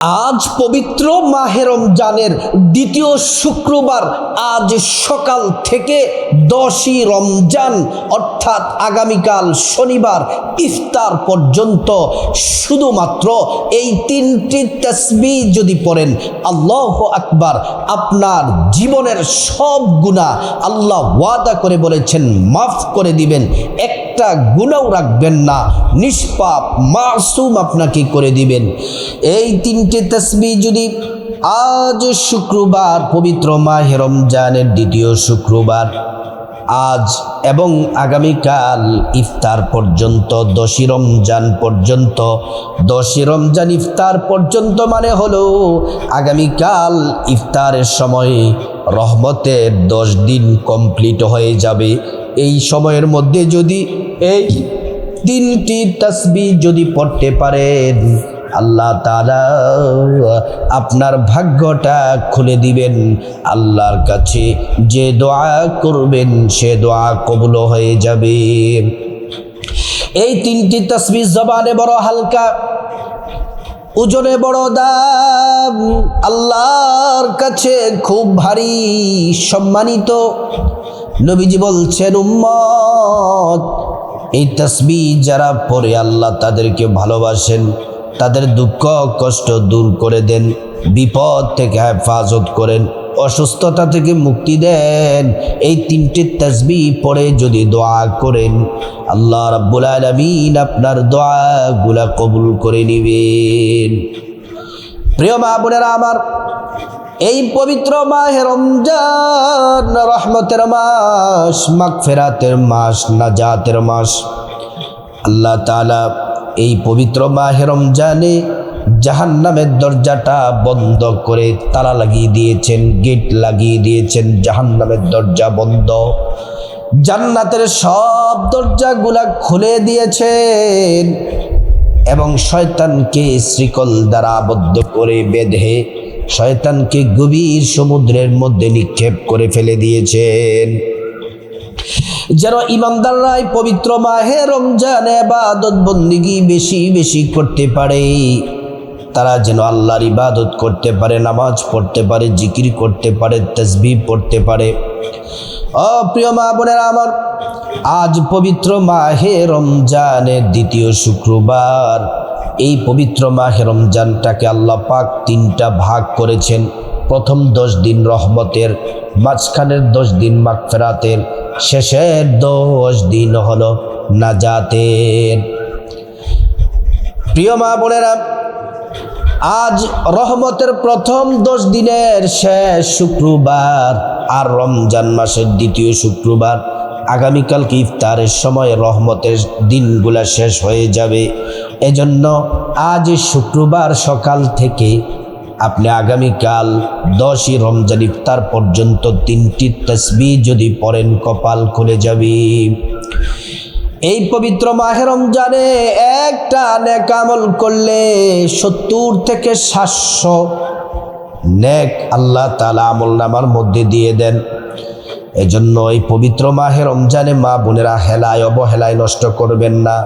আজ পবিত্র মাহে রমজানের দ্বিতীয় শুক্রবার, আজ সকাল থেকে 10ই রমজান অর্থাৎ আগামীকাল শনিবার ইফতার পর্যন্ত শুধুমাত্র এই 3টি তাসবিহ যদি পড়েন, আল্লাহু আকবার, আপনার জীবনের সব গুনাহ আল্লাহ ওয়াদা করে বলেছেন মাফ করে দিবেন। একটা গুনাহও রাখবেন না, নিষ্পাপ মাসুম আপনাকে করে দিবেন। এই 3টি তাসবিহ যদি আজ শুক্রবার, পবিত্র মাহে রমজানের দ্বিতীয় শুক্রবার, আজ এবং আগামীকাল ইফতার পর্যন্ত 10ই রমজান পর্যন্ত, 10ই রমজান ইফতার পর্যন্ত মানে হলো আগামীকাল ইফতারের সময় রহমতের 10 দিন কমপ্লিট হয়ে যাবে। এই সময়ের মধ্যে যদি এই 3টি তাসবিহ যদি পড়তে পারেন, আল্লাহ তাআলা আপনার ভাগ্যটা খুলে দিবেন। আল্লাহর কাছে যে দোয়া করবেন সে দোয়া কবুল হয়ে যাবে। এই 3টি তাসবিহ জবানে বড় হালকা, ওজনে বড় দাম, আল্লাহর কাছে খুব ভারী সম্মানিত। নবীজি বলছেন, উম্মত এই তাসবিহ যারা পড়ে আল্লাহ তাদেরকে ভালোবাসেন, তাদের দুঃখ কষ্ট দূর করে দেন, বিপদ থেকে হেফাজত করেন, অসুস্থতা থেকে মুক্তি দেন। এই 3টি তাসবিহ পড়ে যদি দোয়া করেন, আল্লাহ রাব্বুল আলামিন আপনার দোয়াগুলা কবুল করে নেবেন। প্রিয় মা বোনেরা আমার, এই পবিত্র মাহে রমজান রহমতের মাস, মাগফিরাতের মাস, নাজাতের মাস। আল্লাহ তাআলা এই পবিত্র মাহে রমজানে জাহান্নামের দরজাটা বন্ধ করে তালা লাগিয়ে দিয়েছেন, গেট লাগিয়ে দিয়েছেন, জাহান্নামের দরজা বন্ধ, জান্নাতের সব দরজাগুলা খুলে দিয়েছেন এবং শয়তানকে শ্রীকল দ্বারা আবদ্ধ করে বেঁধে শয়তানকে গভীর সমুদ্রের মধ্যে নিক্ষেপ করে ফেলে দিয়েছেন। যেন ইমানদাররা পবিত্র মাহে রমজানে ইবাদত বন্দেগী বেশি বেশি করতে পারে, তারা যেন আল্লাহর ইবাদত করতে পারে, নামাজ পড়তে পারে, জিকির করতে পারে, তাসবিহ পড়তে পারে। প্রিয় মা বোনেরা আমার, আজ পবিত্র মাহে রমজানের দ্বিতীয় শুক্রবার। এই পবিত্র মাহে রমজানটাকে আল্লাহ পাক 3টা ভাগ করেছেন। প্রথম 10 দিন রহমতের, মাঝখানের 10 দিন মাগফিরাতের, শেষের 10 দিন হলো নাজাতের। প্রিয় মা বোনেরা, আজ রহমতের প্রথম 10 দিনের শেষ শুক্রবার আর রমজান মাসের দ্বিতীয় শুক্রবার। আগামীকালকে ইফতারের সময় রহমতের দিনগুলা শেষ হয়ে যাবে। এজন্য আজ শুক্রবার সকাল থেকে আপনি আগামীকাল 10ই রমজান ইফতার পর্যন্ত 3টি তাসবিহ যদি পড়েন, কপাল খুলে যাবে। এই পবিত্র মাহে রমজানে একটা নেক আমল করলে 70 থেকে 700 নেক আল্লাহ তাআলা আমলনামার মধ্যে দিয়ে দেন। এজন্য এই পবিত্র মাহে রমজানে মা বোনেরা হেলায় অবহেলায় নষ্ট করবেন না,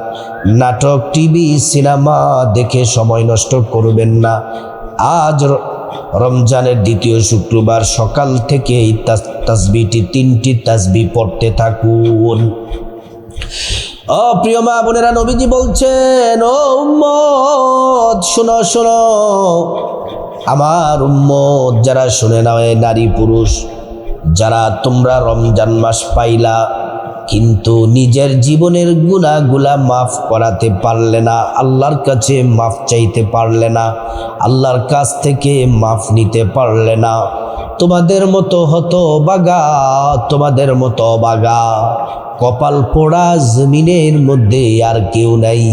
নাটক, টিভি, সিনেমা দেখে সময় নষ্ট করবেন না। আজ রমজানের দ্বিতীয় শুক্রবার সকাল থেকে এই তাসবিহটি 3টি তাসবিহ পড়তে থাকুন। প্রিয় মা বোনেরা, নবীজি বলছেন, ও উম্মত শোনো শোনো, আমার উম্মত যারা শুনে নাও, নারী পুরুষ যারা তোমরা রমজান মাস পাইলা কিন্তু নিজের জীবনের গুনাহগুলা মাফ করাতে পারলে না, আল্লাহর কাছে মাফ চাইতে পারলে না, আল্লাহর কাছ থেকে মাফ নিতে পারলে না, তোমাদের মতো হতভাগা, তোমাদের মতো বাগা, কপাল পোড়া জমিনের মধ্যে আর কেউ নাই।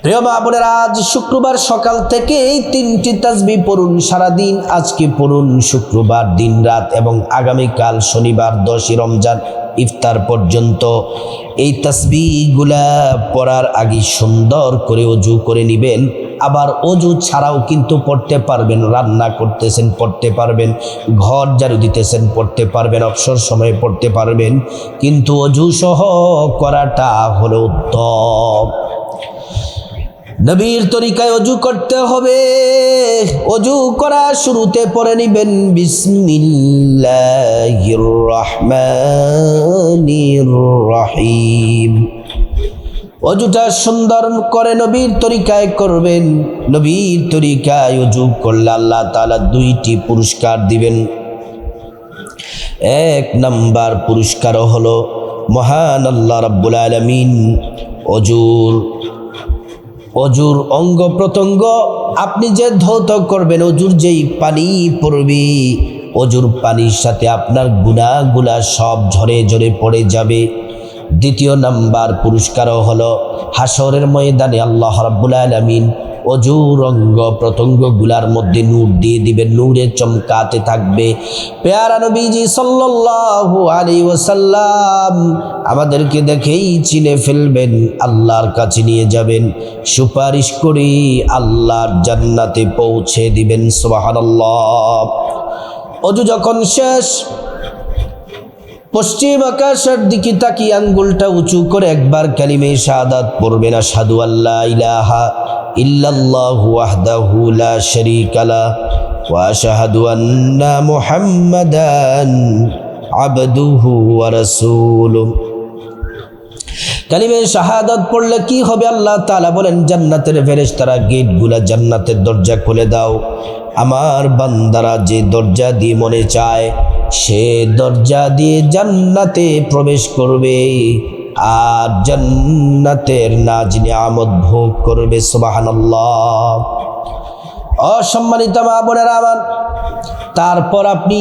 প্রিয় মা বোনেরা, আজ শুক্রবার সকাল থেকে এই 3টি তাসবিহ পড়ুন সারাদিন। আজকে পড়ুন শুক্রবার দিন রাত এবং আগামীকাল শনিবার 10ই রমজান ইফতার পর্যন্ত। এই তাসবিহগুলা পড়ার আগে সুন্দর করে ওযু করে নেবেন। আবার ওযু ছাড়াও কিন্তু পড়তে পারবেন, রান্না করতেছেন পড়তে পারবেন, ঘর ঝাড়ু দিতেছেন পড়তে পারবেন, অবসর সময়ে পড়তে পারবেন, কিন্তু ওযু সহ করাটা হলো উত্তম। নবীর তরিকায় অজু করতে হবে। অজু করা শুরুতে পড়ে নিবেন বিসমিল্লাহির রহমানির রহিম। অজুটা সুন্দর করে নবীর তরিকায় করবেন। নবীর তরিকায় অজু করলে আল্লাহ তাআলা দুইটি পুরস্কার দিবেন। এক নাম্বার পুরস্কার হলো মহান আল্লাহ রাব্বুল আলামিন অজুর অঙ্গ প্রত্যঙ্গ আপনি যে ধৌত করবেন, অজুর যেই পানি পড়বে, অজুর পানির সাথে আপনার গুনাহগুলা সব ঝরে ঝরে পড়ে যাবে। দ্বিতীয় নাম্বার পুরস্কারও হলো হাসরের ময়দানে আল্লাহ রাব্বুল আলামিন অজুর অঙ্গ প্রত্যঙ্গগুলার মধ্যে নূর দিয়ে দিবেন, নূরে চমকাতে থাকবে। পেয়ারা নবীজি সাল্লাল্লাহু আলাইহি ওয়াসাল্লাম আমাদেরকে দেখেই চিনে ফেলবেন, আল্লাহর কাছে নিয়ে যাবেন, সুপারিশ করে আল্লাহর জান্নাতে পৌঁছে দিবেন। সুবহানাল্লাহ। অজু যখন শেষ, পশ্চিম আকাশের দিকে তাকিয়ে আঙ্গুলটা উঁচু করে একবার কালিমে শাহাদাত পড়বেন, আশহাদু আল্লা ইলাহা ইল্লাল্লাহু ওয়াহদাহু লা শারীকা লাহু ওয়া আশহাদু আন্না মুহাম্মাদান আবদুহু ওয়া রাসূলুহু। কালিমে শাহাদাত পড়লে কি হবে? আল্লাহ তাআলা বলেন, জান্নাতের ফেরেশতারা গেটগুলা, জান্নাতের দরজা খুলে দাও। আমার বান্দারা যে দরজা দিয়ে মনে চায় সে দরজা দিয়ে জান্নাতে প্রবেশ করবে আর জান্নাতের নাজ নিয়ামত ভোগ করবে। সুবহানাল্লাহ। অসম্মানিত মা বোনেরা আমার, তারপর আপনি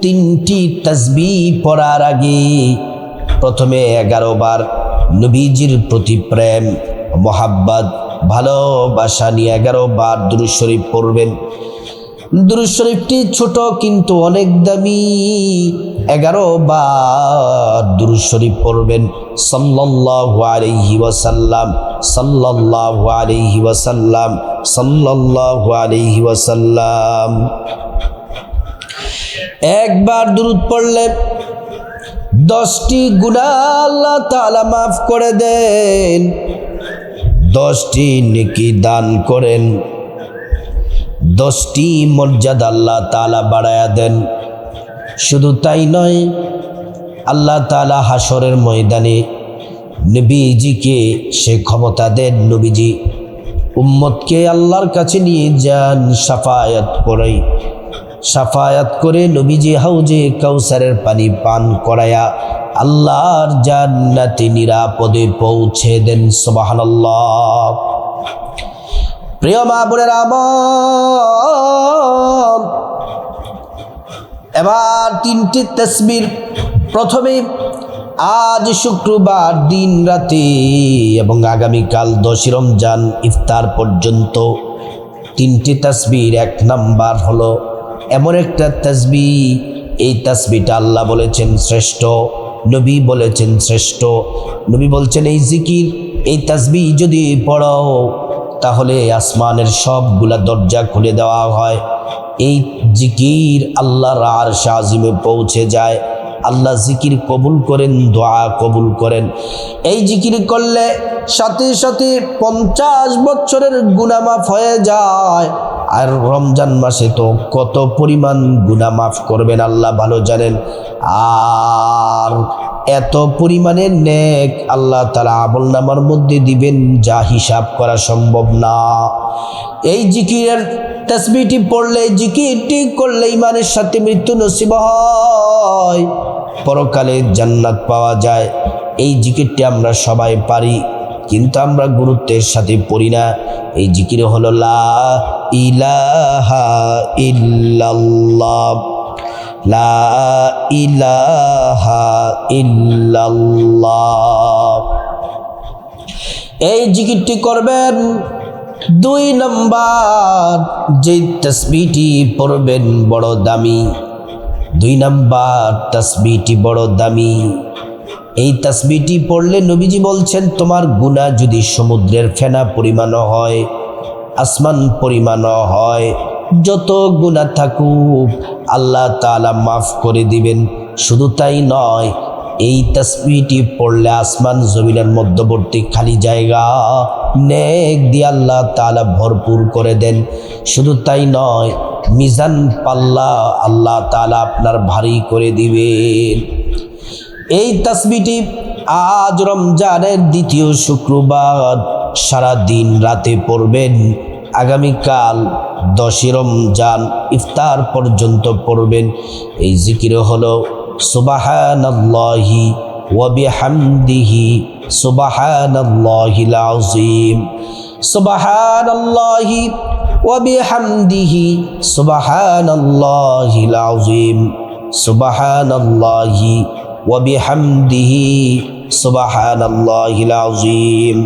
3টি তাসবিহ পড়ার আগে প্রথমে 11 বার নবীজির প্রতি প্রেম, মোহাব্বত, ভালোবাসা নিয়ে 11 বার দুরূদ শরীফ পড়বেন। দুরূদ শরীফটি ছোট কিন্তু অনেক দামি। 11 বার দুরূদ শরীফ পড়বেন। সাল্লাল্লাহু আলাইহি ওয়াসাল্লাম, সাল্লাল্লাহু আলাইহি ওয়াসাল্লাম, সাল্লাল্লাহু আলাইহি ওয়াসাল্লাম। একবার দুরূদ পড়লে 10টি গুনাহ আল্লাহ তাআলা মাফ করে দেন, 10টি নেকি দান করেন, 10টি মর্যাদা আল্লাহ তাআলা বাড়ায়া দেন। শুধু তাই নয়, আল্লাহ তাআলা হাসরের ময়দানে নবীজিকে সে ক্ষমতা দেন, নবীজি উম্মতকে আল্লাহর কাছে নিয়ে যান, সাফায়াত করে নবীজি হাউজে কাউসারের পানি পান করায়া আল্লাহর জান্নাতে নিরাপদে পৌঁছে দেন। সুবহানাল্লাহ। প্রিয় মা বোনেরা আমার, এবার 3টি তাসবিহ। প্রথমে আজ শুক্রবার দিন রাতে এবং আগামীকাল 10 রমজান ইফতার পর্যন্ত 3টি তাসবিহ। 1 নাম্বার হলো এমন একটা তাসবিহ, এই তাসবিহটা আল্লাহ বলেছেন শ্রেষ্ঠ, নবী বলেছেন শ্রেষ্ঠ। নবী বলছেন এই জিকির, এই তাসবিহ যদি পড়ো তাহলে আসমানের সবগুলা দরজা খুলে দেওয়া হয়। এই জিকির আল্লাহর আরশ আজিমে পৌঁছে যায়। আল্লাহ জিকির কবুল করেন, দোয়া কবুল করেন। এই জিকির করলে সাথে সাথে 50 বছরের গুনাহ মাফ হয়ে যায়। আর রমজান মাসে তো কত পরিমাণ গুনাহ মাফ করবেন আল্লাহ ভালো জানেন। আর এত পরিমাণের নেক আল্লাহ তাআলা আমলনামার মধ্যে দিবেন যা হিসাব করা সম্ভব না। এই জিকিরের তাসবিহটি পড়লে, জিকিরটি করলে ইমানের সাথে মৃত্যু নসিব হয়, পরকালে জান্নাত পাওয়া যায়। এই জিকিরটি আমরা সবাই পারি, কিন্তু আমরা গুরুত্বের সাথে পড়ি না। এই জিকির হলো লা ইলাহা ইল্লাল্লাহ, লা ইলাহা ইল্লাল্লাহ। এই জিকিরটি করবেন। 2 নাম্বার যে তাসবিহটি পড়বেন বড় দামি। 2 নাম্বার তাসবিহটি বড় দামি। এই তাসবিহটি পড়লে নবীজি বলছেন তোমার গুনাহ যদি সমুদ্রের ফেনা পরিমাণ হয়, আসমান পরিমাণ হয়, যত গুনাহ থাকুক আল্লাহ তাআলা মাফ করে দিবেন। শুধু তাই নয়, এই তাসবিহটি পড়লে আসমান জমিনের মধ্যবর্তী খালি জায়গা নেক দিয়ে আল্লাহ তাআলা ভরপুর করে দেন। শুধু তাই নয়, মিজান পাল্লা আল্লাহ তাআলা আপনার ভারী করে দিবেন। এই তাসবিহটি আজ রমজানের দ্বিতীয় শুক্রবার সারা দিন রাতে পড়বেন। আগামীকাল 10 রমজান ইফতার পর্যন্ত পড়বেন। এই জিকির হলো সুবহানাল্লাহি ওয়া বিহামদিহি সুবহানাল্লাহিল আযীম, সুবহানাল্লাহি ওয়া বিহামদিহি সুবহানাল্লাহিল আযীম, সুবহানাল্লাহি ওয়া বিহামদিহি সুবহানাল্লাহিল আযীম।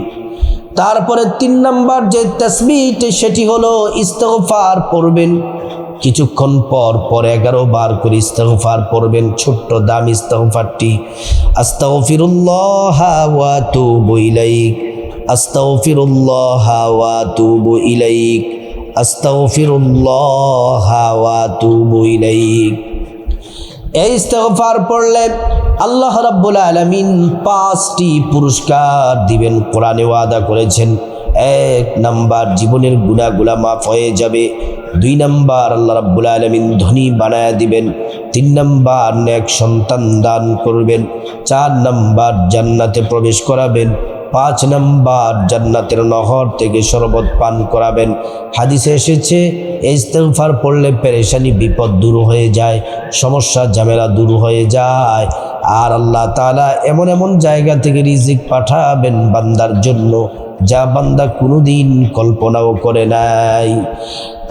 তারপরে 3 নম্বর যে তাসবিহটি সেটি হলো ইস্তিগফার পড়বেন। কিছুক্ষণ পর পর 11 বার করে ইস্তিগফার পড়বেন। ছোট্ট দাম ইস্তিগফারটি, আস্তাগফিরুল্লাহ ওয়া আতুবু ইলাইক, আস্তাগফিরুল্লাহ ওয়া আতুবু ইলাইক, আস্তাগফিরুল্লাহ ওয়া আতুবু ইলাইক। এই ইস্তিগফার পড়লে আল্লাহ রাব্বুল আলামিন 5টি পুরস্কার দিবেন। কোরআনে ওয়াদা করেছেন। 1 নাম্বার, জীবনের গুনাহগুলো মাফ হয়ে যাবে। 2 নাম্বার, আল্লাহ রাব্বুল আলামিন ধনী বানায় দিবেন। 3 নাম্বার, নেক সন্তান দান করবেন। 4 নাম্বার, জান্নাতে প্রবেশ করাবেন। 5 নাম্বার, জান্নাতের নহর থেকে শরবত পান করাবেন। হাদিসে এসেছে ইস্তিগফার পড়লে পেরেশানি বিপদ দূর হয়ে যায়, সমস্যা ঝামেলা দূর হয়ে যায়। আর আল্লাহ তাআলা এমন এমন জায়গা থেকে রিজিক পাঠাবেন বান্দার জন্য যা বান্দা কোনোদিন কল্পনাও করে নাই।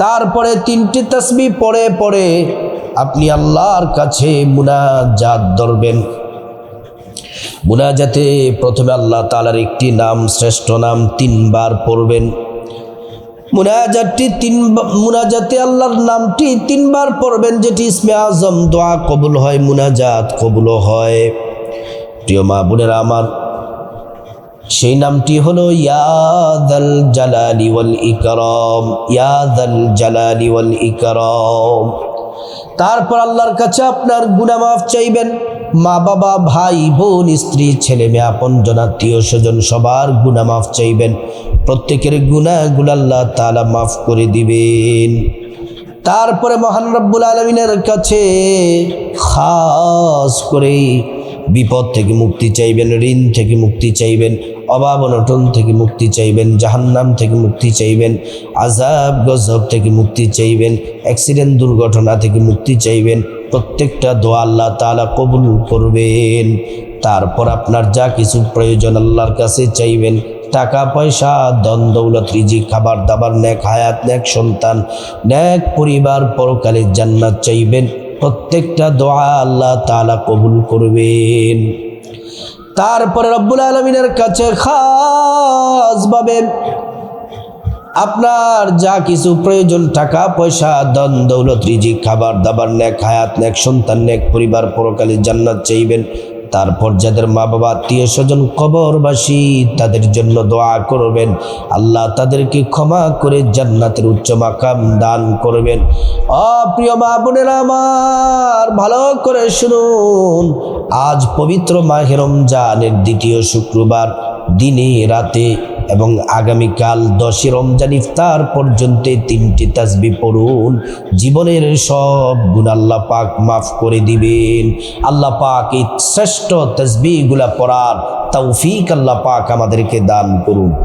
তারপরে 3টি তাসবিহ পড়ে পড়ে আপনি আল্লাহর কাছে মুনাজাত ধরবেন। মুনাজাতে প্রথমে আল্লাহ তাআলার একটি নাম, শ্রেষ্ঠ নাম 3 বার পড়বেন। মুনাজাতে আল্লাহর নামটি 3 বার পড়বেন, যেটি ইসমে আজম, দোয়া কবুল হয়, মুনাজাত কবুল হয়। প্রিয় মা বোনেরা আমার, সেই নামটি হলো ইয়া যাল জালালি ওয়াল ইকরাম, ইয়া যাল জালালি ওয়াল ইকরাম। তারপর আল্লাহর কাছে আপনার গুনাহ মাফ চাইবেন। মা বাবা, ভাই বোন, স্ত্রী, ছেলে মেয়ে, আপনজন, আত্মীয় স্বজন সবার গুনাহ মাফ চাইবেন। প্রত্যেকের গুনাহগুলো আল্লাহ তাআলা মাফ করে দিবেন। তারপরে মহান রব্বুল আলামিনের কাছে খাস করে বিপদ থেকে মুক্তি চাইবেন, ঋণ থেকে মুক্তি চাইবেন, অভাব অনটন থেকে মুক্তি চাইবেন, জাহান্নাম থেকে মুক্তি চাইবেন, আযাব গজব থেকে মুক্তি চাইবেন, অ্যাক্সিডেন্ট দুর্ঘটনা থেকে মুক্তি চাইবেন। প্রত্যেকটা দোয়া আল্লাহ তাআলা কবুল করবেন। তারপর আপনার যা কিছু প্রয়োজন আল্লাহর কাছে চাইবেন। টাকা পয়সা, ধন দৌলত, রিজিক, খাবার দাবার, নেক হায়াত, নেক সন্তান, নেক পরিবার, পরকালে জান্নাত চাইবেন। প্রত্যেকটা দোয়া আল্লাহ তাআলা কবুল করবেন। তারপরে রব্বুল আলামিনের কাছে খাসভাবে আপনার যা কিছু প্রয়োজন, টাকা পয়সা, ধন দৌলত, রিজিক, খাবার দাবার, নেক হায়াত, নেক সন্তান, নেক পরিবার, পরকালে জান্নাত চাইবেন। তারপর যাদের মা বাবা, আত্মীয় স্বজন কবরবাসী, তাদের জন্য দোয়া করবেন। আল্লাহ তাদেরকে ক্ষমা করে জান্নাতের উচ্চ মাকাম দান করবেন। প্রিয় মা বোনেরা আমার, ভালো করে শুনুন। আজ পবিত্র মাহে রমজানের দ্বিতীয় শুক্রবার দিনে রাতে এবং আগামীকাল 10 রমজান ইফতার পর্যন্ত 3টি তাসবিহ পড়ুন। জীবনের সব গুনাহ আল্লাহ পাক মাফ করে দিবেন। আল্লাহ পাক এই শ্রেষ্ঠ তাসবিহগুলা পড়ার তৌফিক আল্লাহ পাক আমাদেরকে দান করুন।